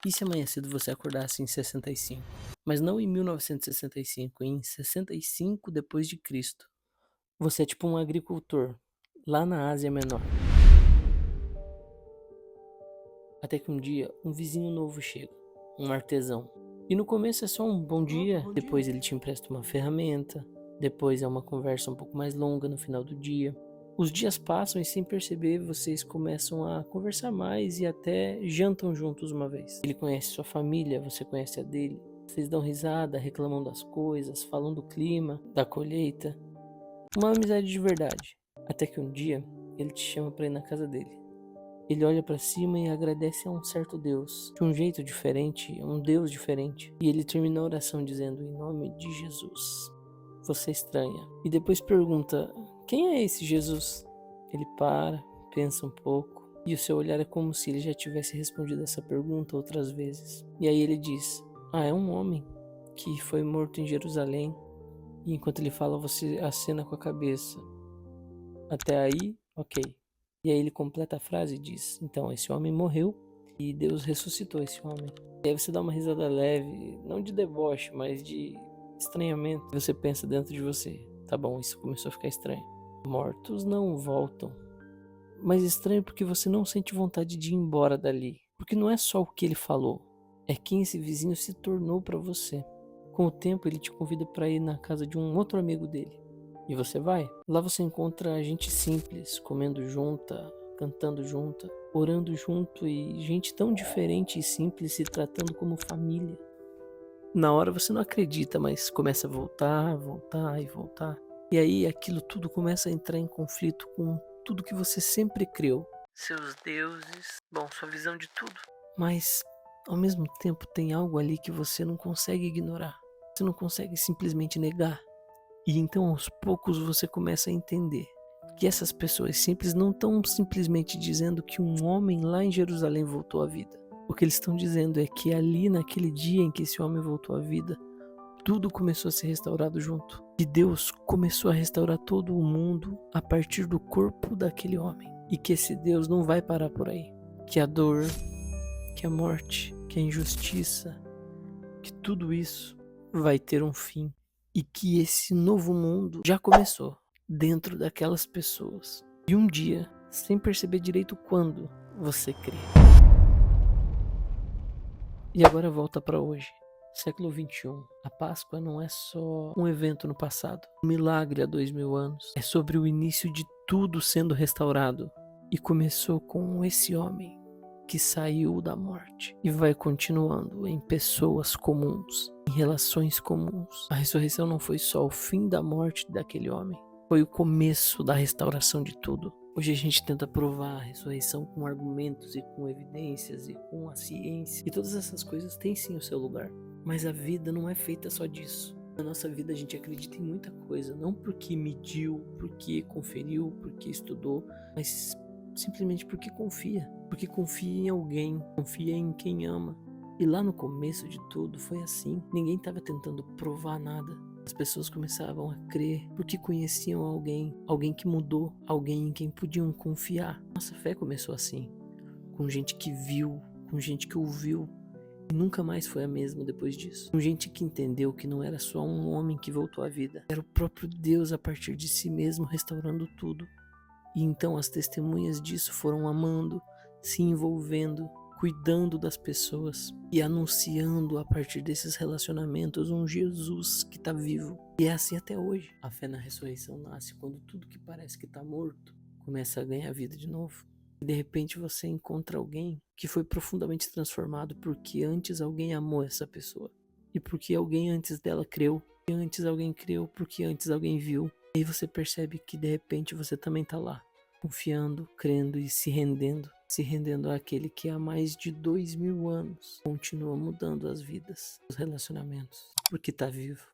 E se amanhã cedo você acordasse em 65? Mas não em 1965, em 65 depois de Cristo. Você é tipo um agricultor, lá na Ásia Menor. Até que um dia, um vizinho novo chega, um artesão. E no começo é só um bom dia, depois ele te empresta uma ferramenta, depois é uma conversa um pouco mais longa no final do dia. Os dias passam e sem perceber vocês começam a conversar mais e até jantam juntos uma vez. Ele conhece sua família, você conhece a dele. Vocês dão risada, reclamam das coisas, falam do clima, da colheita. Uma amizade de verdade. Até que um dia ele te chama para ir na casa dele. Ele olha para cima e agradece a um certo Deus, de um jeito diferente, um Deus diferente. E ele termina a oração dizendo: em nome de Jesus. Você estranha. E depois pergunta: quem é esse Jesus? Ele para, pensa um pouco, e o seu olhar é como se ele já tivesse respondido essa pergunta outras vezes. E aí ele diz: ah, é um homem que foi morto em Jerusalém. E enquanto ele fala, você acena com a cabeça. Até aí, ok. E aí ele completa a frase e diz: então, esse homem morreu e Deus ressuscitou esse homem. E aí você dá uma risada leve, não de deboche, mas de estranhamento. E você pensa dentro de você: tá bom, isso começou a ficar estranho. Mortos não voltam. Mas estranho porque você não sente vontade de ir embora dali. Porque não é só o que ele falou, é quem esse vizinho se tornou para você. Com o tempo ele te convida para ir na casa de um outro amigo dele. E você vai. Lá você encontra gente simples, comendo junta, cantando junta, orando junto e gente tão diferente e simples se tratando como família. Na hora você não acredita, mas começa a voltar, voltar e voltar. E aí aquilo tudo começa a entrar em conflito com tudo que você sempre creu. Seus deuses, bom, sua visão de tudo. Mas ao mesmo tempo tem algo ali que você não consegue ignorar. Você não consegue simplesmente negar. E então aos poucos você começa a entender que essas pessoas simples não estão simplesmente dizendo que um homem lá em Jerusalém voltou à vida. O que eles estão dizendo é que ali naquele dia em que esse homem voltou à vida, tudo começou a ser restaurado junto. E Deus começou a restaurar todo o mundo a partir do corpo daquele homem. E que esse Deus não vai parar por aí. Que a dor, que a morte, que a injustiça, que tudo isso vai ter um fim. E que esse novo mundo já começou dentro daquelas pessoas. E um dia, sem perceber direito quando, você crê. E agora volta para hoje. Século XXI. A Páscoa não é só um evento no passado, um milagre há 2000 anos. É sobre o início de tudo sendo restaurado. E começou com esse homem que saiu da morte e vai continuando em pessoas comuns, em relações comuns. A ressurreição não foi só o fim da morte daquele homem, foi o começo da restauração de tudo. Hoje a gente tenta provar a ressurreição com argumentos e com evidências e com a ciência. E todas essas coisas têm sim o seu lugar. Mas a vida não é feita só disso. Na nossa vida a gente acredita em muita coisa. Não porque mediu, porque conferiu, porque estudou, mas simplesmente porque confia. Porque confia em alguém, confia em quem ama. E lá no começo de tudo foi assim. Ninguém estava tentando provar nada. As pessoas começavam a crer porque conheciam alguém, alguém que mudou, alguém em quem podiam confiar. Nossa fé começou assim, com gente que viu, com gente que ouviu e nunca mais foi a mesma depois disso. Com gente que entendeu que não era só um homem que voltou à vida, era o próprio Deus a partir de si mesmo restaurando tudo. E então as testemunhas disso foram amando, se envolvendo, cuidando das pessoas e anunciando a partir desses relacionamentos um Jesus que está vivo. E é assim até hoje. A fé na ressurreição nasce quando tudo que parece que está morto começa a ganhar vida de novo. E de repente você encontra alguém que foi profundamente transformado porque antes alguém amou essa pessoa. E porque alguém antes dela creu. E antes alguém creu porque antes alguém viu. E aí você percebe que de repente você também está lá, confiando, crendo e se rendendo àquele que há mais de 2000 anos continua mudando as vidas, os relacionamentos, porque está vivo.